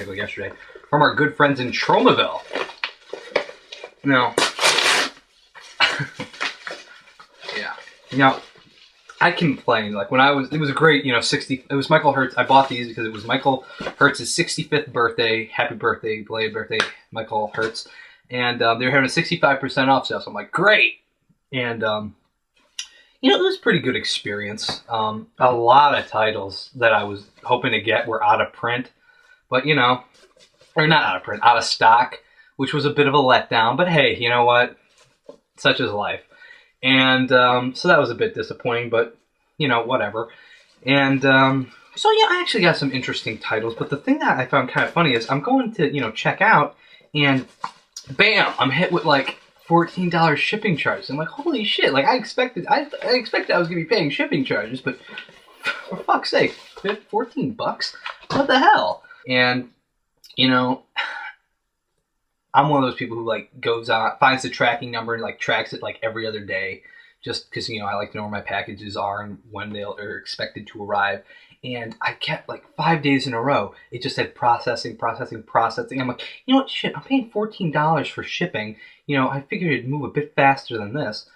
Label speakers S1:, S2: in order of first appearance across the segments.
S1: yesterday from our good friends in Tromaville. Now, yeah. Now, I complained, like, when it was a great, it was Michael Hertz. I bought these because it was Michael Hertz's 65th birthday. Happy birthday, belated birthday, Michael Hertz. And they were having a 65% off sale, so I'm like, great. And, it was a pretty good experience. A lot of titles that I was hoping to get were out of print, but, or not out of print, out of stock, which was a bit of a letdown. But hey, you know what? Such is life. And so that was a bit disappointing, but, whatever. And so, I actually got some interesting titles. But the thing that I found kind of funny is I'm going to, check out, and bam, I'm hit with, like, $14 shipping charges. I'm like, holy shit, like, I expected I was going to be paying shipping charges, but for fuck's sake, 14 bucks? What the hell? And, I'm one of those people who, like, goes out, finds the tracking number and, like, tracks it, like, every other day, just because, I like to know where my packages are and when they're expected to arrive. And I kept, like, 5 days in a row, it just said processing. I'm like, you know what, shit, I'm paying $14 for shipping. I figured it'd move a bit faster than this.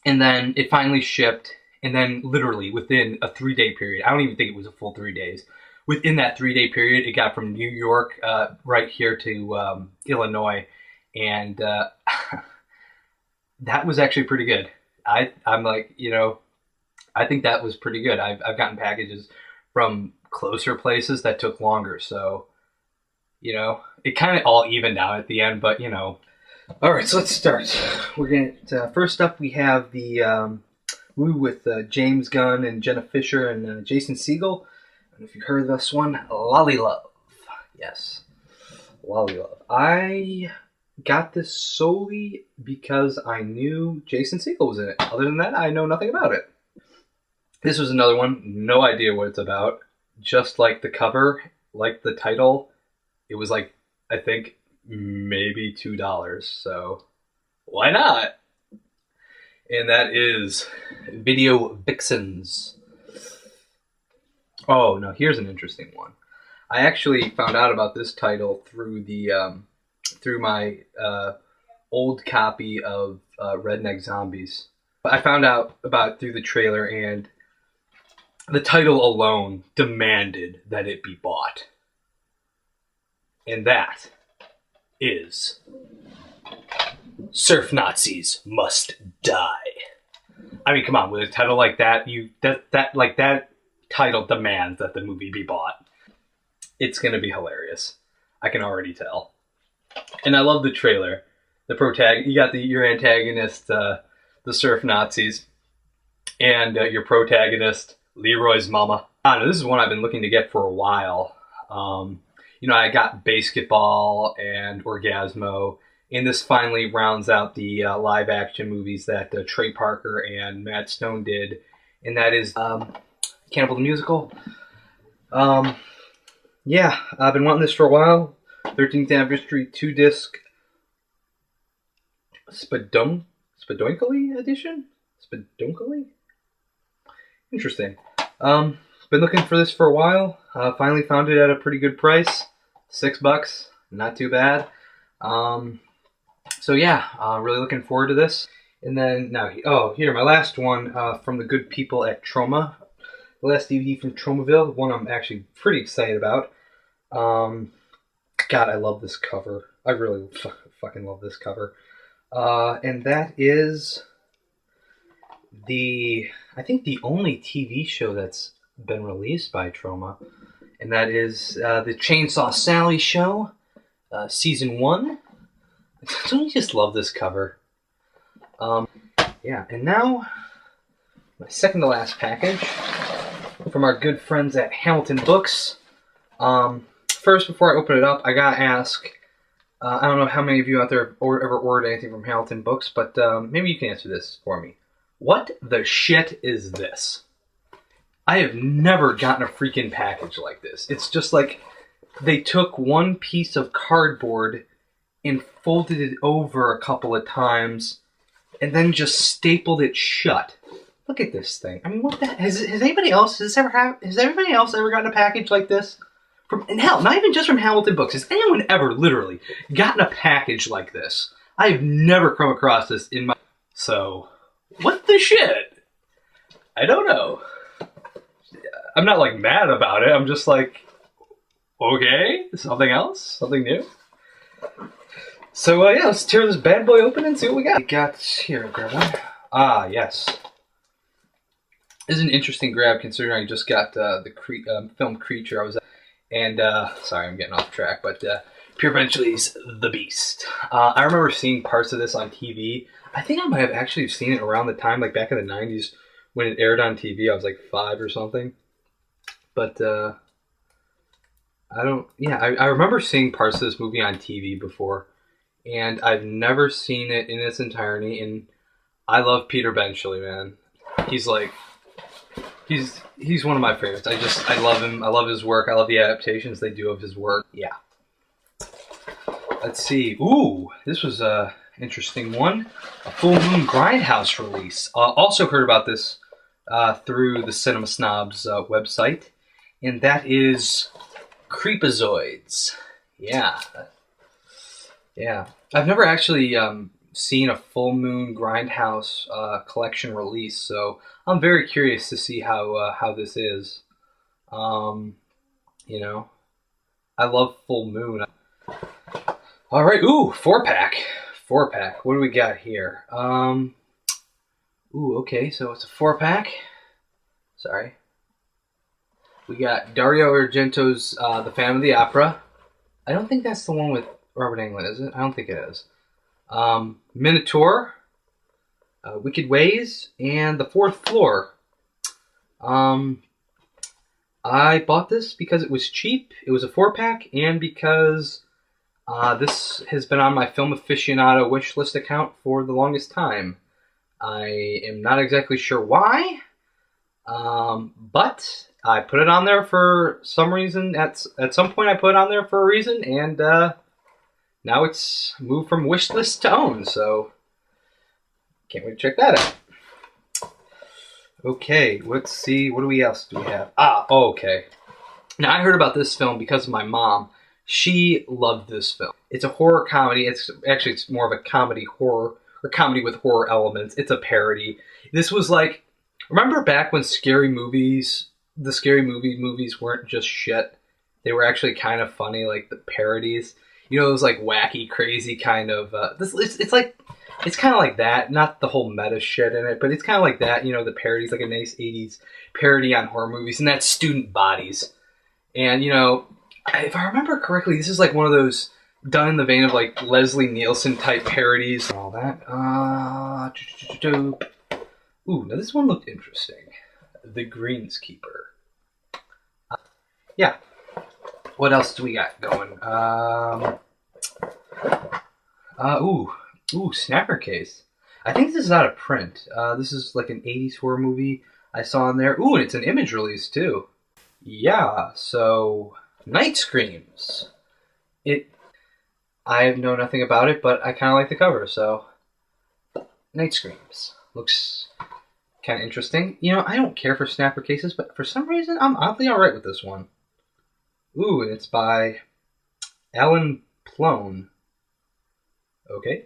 S1: And then it finally shipped, and then literally within a 3-day period, I don't even think it was a full 3 days, within that 3-day period, it got from New York right here to Illinois, and that was actually pretty good. I'm like, I think that was pretty good. I've gotten packages from closer places that took longer, so, it kind of all evened out at the end, but, All right, so let's start. We're going to, first up, we have the movie with James Gunn and Jenna Fischer and Jason Segel. I don't know if you've heard of this one, Lolly Love. Yes, Lolly Love. I got this solely because I knew Jason Segel was in it. Other than that, I know nothing about it. This was another one, no idea what it's about. Just like the cover, like the title, it was like, I think, maybe $2, so why not? And that is Video Vixens. Oh, no, here's an interesting one. I actually found out about this title through the through my old copy of Redneck Zombies. I found out about it through the trailer, and the title alone demanded that it be bought. And that is Surf Nazis Must Die. I mean, come on, with a title like that, that title demands that the movie be bought. It's gonna be hilarious. I can already tell. And I love the trailer. You got your antagonist, the Surf Nazis, and your protagonist, Leroy's mama. I don't know, this is one I've been looking to get for a while. I got Basketball and Orgasmo, and this finally rounds out the live-action movies that Trey Parker and Matt Stone did, and that is Cannibal the Musical. Yeah, I've been wanting this for a while. 13th Anniversary 2-disc Spadonkly edition? Spadonkly? Interesting. Been looking for this for a while. Finally found it at a pretty good price. $6, not too bad. So yeah, really looking forward to this. And then here, my last one from the good people at Troma. The last DVD from Tromaville, one I'm actually pretty excited about. God, I love this cover. I really fucking love this cover. And that is I think the only TV show that's been released by Troma, and that is the Chainsaw Sally Show, Season 1. Don't you just love this cover? Yeah, and now, my second to last package from our good friends at Hamilton Books. First, before I open it up, I gotta ask, I don't know how many of you out there have ever ordered anything from Hamilton Books, but maybe you can answer this for me. What the shit is this? I have never gotten a freaking package like this. It's just like they took one piece of cardboard and folded it over a couple of times and then just stapled it shut. Look at this thing. I mean, what the has everybody else ever gotten a package like this and hell, not even just from Hamilton Books. Has anyone ever literally gotten a package like this? I've never come across this in my... So, what the shit? I don't know. I'm not, like, mad about it. I'm just like, okay, something else? Something new? So, yeah, let's tear this bad boy open and see what we got. We got here, grab one. Ah, yes. This is an interesting grab considering I just got the film Creature. I was and sorry, I'm getting off track, but Peter Benchley's The Beast. I remember seeing parts of this on TV. I think I might have actually seen it around the time, like back in the 90s when it aired on TV. I was like 5 or something. But I remember seeing parts of this movie on TV before, and I've never seen it in its entirety. And I love Peter Benchley, man. He's like, he's one of my favorites. I love him. I love his work. I love the adaptations they do of his work. Yeah. Let's see. Ooh, this was a interesting one. A Full Moon Grindhouse release. Also heard about this through the Cinema Snobs website, and that is Creepazoids. Yeah. Yeah. I've never actually seen a Full Moon Grindhouse collection release, so I'm very curious to see how this is. You know, I love Full Moon. All right, ooh, 4-pack. 4-pack. What do we got here? Ooh, okay, so it's a 4-pack. Sorry. We got Dario Argento's The Phantom of the Opera. I don't think that's the one with Robert Englund, is it? I don't think it is. Minotaur, Wicked Ways, and The Fourth Floor. I bought this because it was cheap. It was a 4-pack, and because this has been on my Film Aficionado wish list account for the longest time. I am not exactly sure why, but I put it on there for some reason. At some point I put it on there for a reason, and now it's moved from wish list to own, so can't wait to check that out. Okay, let's see, what else do we have? Okay. Now, I heard about this film because of my mom. She loved this film. It's a horror comedy. It's more of a comedy horror, or comedy with horror elements. It's a parody. This was like, remember back when scary movies, the scary movies weren't just shit. They were actually kind of funny, like the parodies. You know, those like wacky, crazy kind of. It's kind of like that. Not the whole meta shit in it, but it's kind of like that. You know, the parodies, like a nice '80s parody on horror movies, and that's Student Bodies. And you know, if I remember correctly, this is like one of those done in the vein of like Leslie Nielsen type parodies and all that. Ooh, now this one looked interesting. The Greenskeeper. Yeah. What else do we got going? Ooh, Snapper Case. I think this is out of print. This is like an 80s horror movie I saw in there. Ooh, and it's an image release too. Yeah, so Night Screams. I know nothing about it, but I kind of like the cover, so Night Screams. Looks kind of interesting. You know, I don't care for Snapper Cases, but for some reason, I'm oddly alright with this one. Ooh, and it's by Alan Plone. Okay.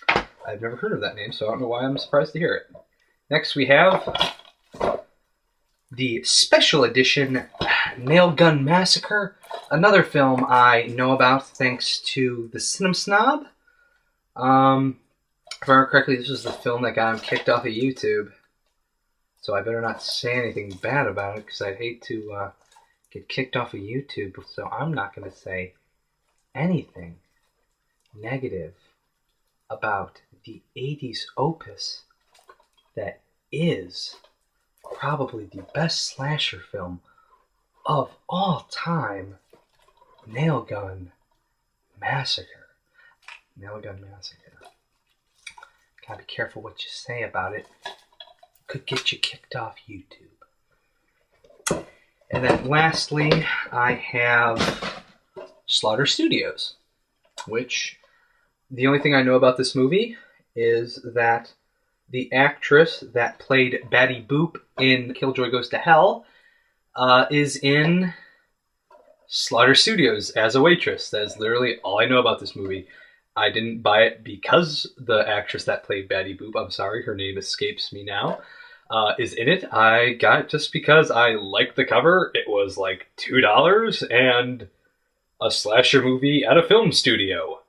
S1: I've never heard of that name, so I don't know why I'm surprised to hear it. Next we have the special edition Nail Gun Massacre, another film I know about thanks to the Cinema Snob. If I remember correctly, this was the film that got him kicked off of YouTube. So I better not say anything bad about it, because I'd hate to get kicked off of YouTube. So I'm not going to say anything negative about the 80s opus that is probably the best slasher film of all time, Nail Gun Massacre. Nail Gun Massacre. Gotta be careful what you say about it. Could get you kicked off YouTube. And then lastly, I have Slaughter Studios, which the only thing I know about this movie is that the actress that played Batty Boop in Killjoy Goes to Hell is in Slaughter Studios as a waitress. That is literally all I know about this movie. I didn't buy it because the actress that played Betty Boop, I'm sorry, her name escapes me now, is in it. I got it just because I liked the cover. It was like $2 and a slasher movie at a film studio.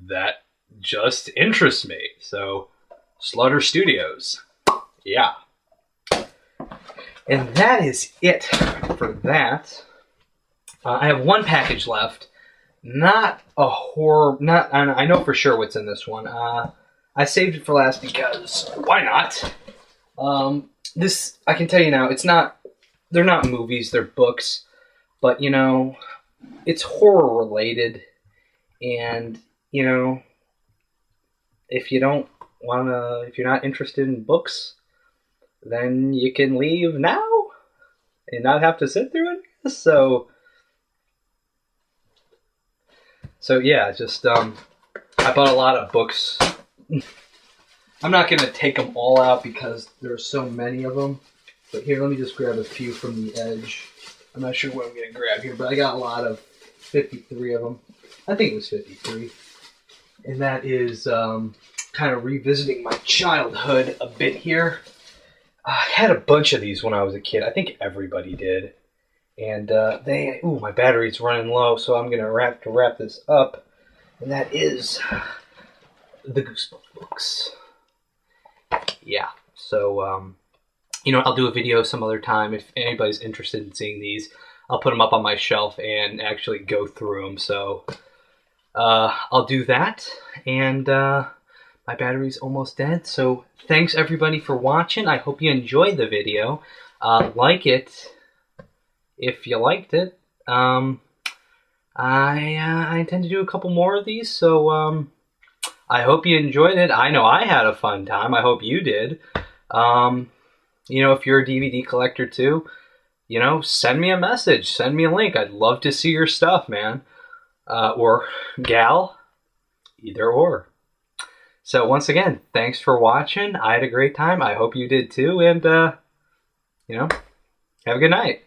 S1: That just interests me. So, Slaughter Studios. Yeah. And that is it for that. I have one package left. Not a horror. Not. I know for sure what's in this one. I saved it for last because why not? This I can tell you now. It's not. They're not movies. They're books. But you know, it's horror related, and you know, if you're not interested in books, then you can leave now and not have to sit through it. So yeah, just I bought a lot of books. I'm not gonna take them all out because there are so many of them. But here, let me just grab a few from the edge. I'm not sure what I'm gonna grab here, but I got a lot of 53 of them. I think it was 53, and that is kind of revisiting my childhood a bit here. I had a bunch of these when I was a kid. I think everybody did. And my battery's running low, so I'm gonna have to wrap this up. And that is the Goosebumps books. Yeah. So, I'll do a video some other time if anybody's interested in seeing these. I'll put them up on my shelf and actually go through them. So, I'll do that. And my battery's almost dead. So, thanks everybody for watching. I hope you enjoyed the video. Like it if you liked it. I intend to do a couple more of these, so I hope you enjoyed it. I know I had a fun time. I hope you did. If you're a DVD collector too, send me a message. Send me a link. I'd love to see your stuff, man. Or gal. Either or. So once again, thanks for watching. I had a great time. I hope you did too. And, have a good night.